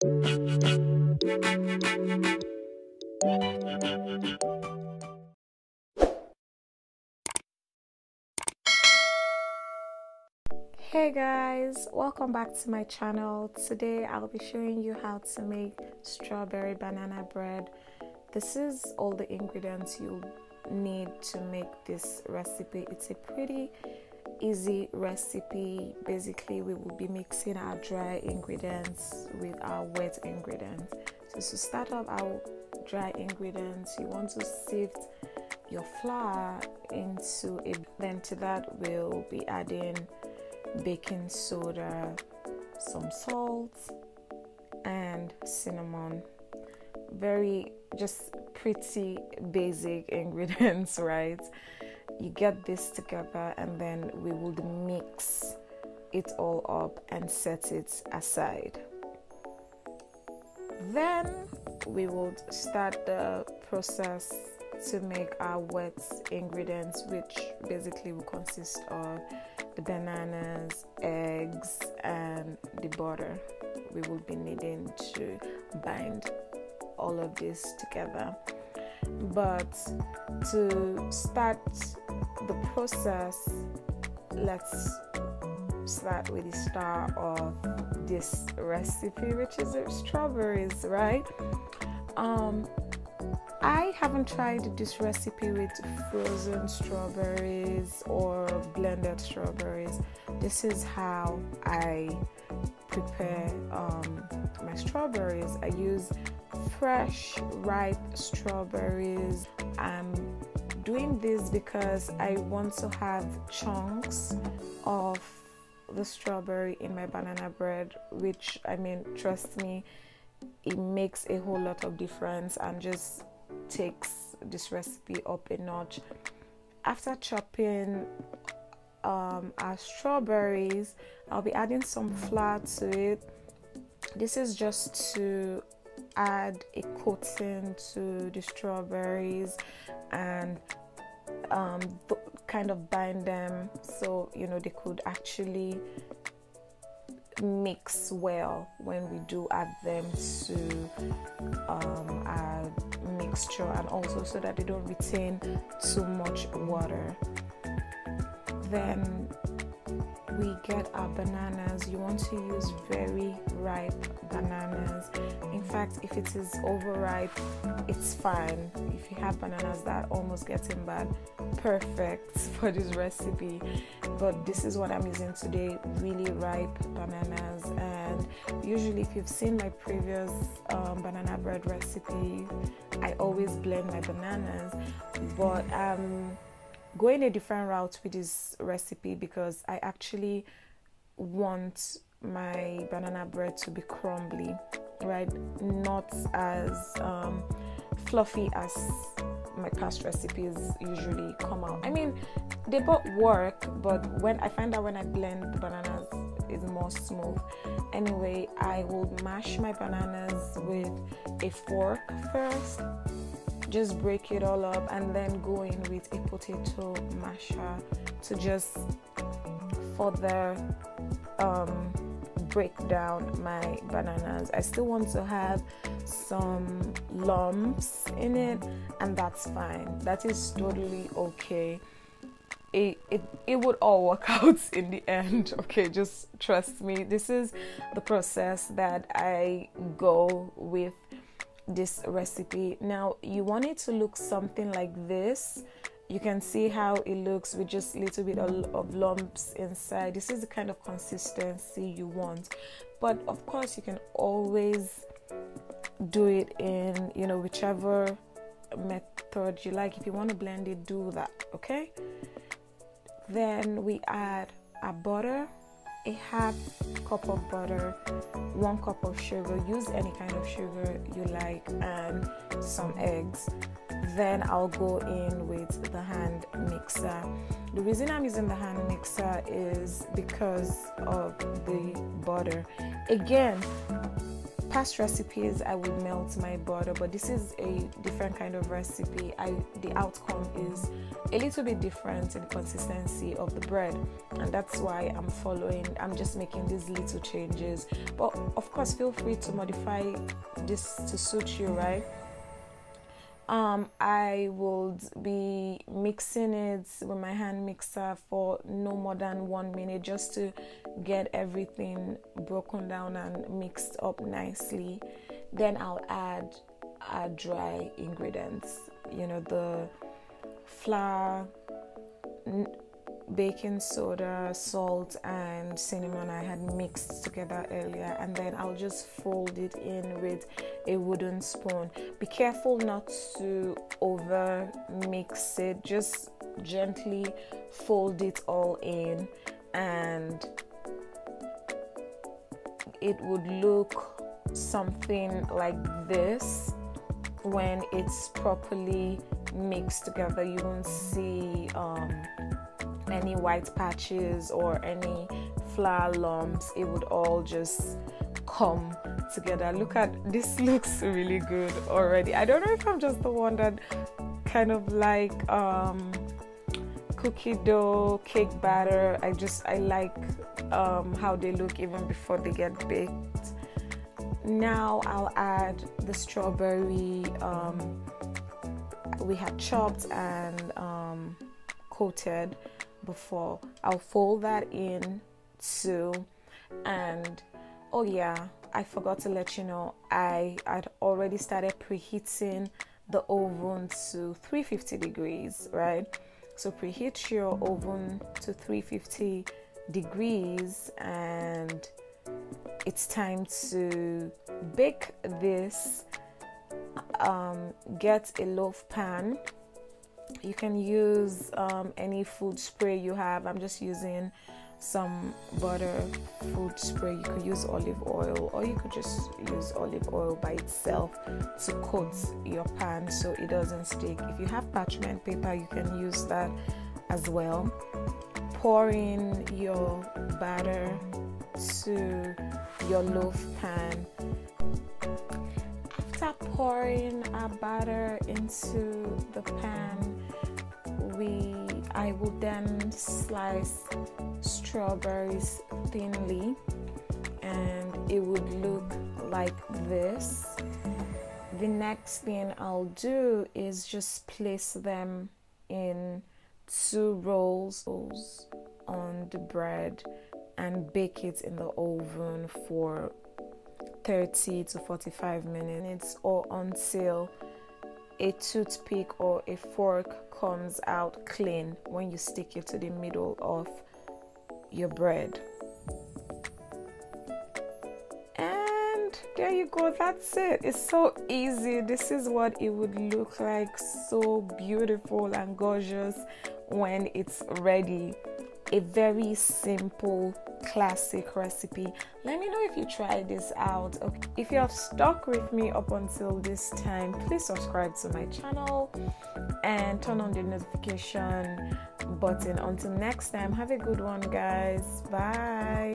Hey guys, welcome back to my channel. Today I'll be showing you how to make strawberry banana bread. This is all the ingredients you need to make this recipe. It's a pretty easy recipe. Basically, we will be mixing our dry ingredients with our wet ingredients. So to start off our dry ingredients, you want to sift your flour into a, then to that we'll be adding baking soda, some salt, and cinnamon. Very just pretty basic ingredients, right? You get this together and then we would mix it all up and set it aside. Then we would start the process to make our wet ingredients, which basically will consist of the bananas, eggs, and the butter. We will be needing to bind all of this together. But to start the process, let's start with the star of this recipe, which is strawberries, right? I haven't tried this recipe with frozen strawberries or blended strawberries. This is how I prepare my strawberries. I use fresh, ripe strawberries. I'm doing this because I want to have chunks of the strawberry in my banana bread, which, I mean, trust me, it makes a whole lot of difference and just takes this recipe up a notch. After chopping our strawberries, I'll be adding some flour to it. This is just to add a coating to the strawberries and kind of bind them so they could actually mix well when we do add them to our mixture, and also so that they don't retain too much water. Then we get our bananas. You want to use very ripe bananas. In fact, if it is overripe, it's fine. If you have bananas that are almost getting bad, perfect for this recipe. But this is what I'm using today, really ripe bananas. And usually, if you've seen my previous banana bread recipe, I always blend my bananas, but going a different route with this recipe because I actually want my banana bread to be crumbly, right? Not as fluffy as my past recipes usually come out. I mean, they both work, but when I find out when I blend the bananas, it's more smooth. Anyway, I will mash my bananas with a fork first. Just break it all up and then go in with a potato masher to just further break down my bananas. I still want to have some lumps in it, and that's fine. That is totally okay. It would all work out in the end. Okay, just trust me. This is the process that I go with this recipe. Now you want it to look something like this. You can see how it looks with just a little bit of lumps inside. This is the kind of consistency you want, but of course you can always do it in whichever method you like. If you want to blend it, do that. Okay, then we add our butter, a half cup of butter, 1 cup of sugar, use any kind of sugar you like, and some eggs. Then I'll go in with the hand mixer. The reason I'm using the hand mixer is because of the butter. Again, past recipes I would melt my butter, but this is a different kind of recipe. The outcome is a little bit different in the consistency of the bread, and that's why I'm just making these little changes. But of course, feel free to modify this to suit you, right? I would be mixing it with my hand mixer for no more than 1 minute, just to get everything broken down and mixed up nicely. Then I'll add dry ingredients, the flour, baking soda, salt, and cinnamon I had mixed together earlier, and then I'll just fold it in with a wooden spoon. Be careful not to over mix it, just gently fold it all in, and it would look something like this. When it's properly mixed together, you won't see any white patches or any flour lumps. It would all just come together. Look at this, looks really good already. I don't know if I'm just the one that kind of like cookie dough, cake batter. I like how they look even before they get baked. Now I'll add the strawberry we had chopped and coated before. I'll fold that in too. And oh yeah, I forgot to let you know, I'd already started preheating the oven to 350 degrees, right? So preheat your oven to 350 degrees, and it's time to bake this. Get a loaf pan. You can use any food spray you have. I'm just using some butter food spray. You could use olive oil, or you could just use olive oil by itself to coat your pan so it doesn't stick. If you have parchment paper, you can use that as well. Pour in your batter to your loaf pan. After pouring our batter into the pan, I will then slice strawberries thinly, and it would look like this. The next thing I'll do is just place them in 2 rolls on the bread and bake it in the oven for 30 to 45 minutes, or until a toothpick or a fork comes out clean when you stick it to the middle of your bread. And there you go, that's it. It's so easy. This is what it would look like, so beautiful and gorgeous when it's ready. A very simple, classic recipe. Let me know if you try this out. Okay. If you have stuck with me up until this time, please subscribe to my channel and turn on the notification button. Until next time, have a good one, guys. Bye.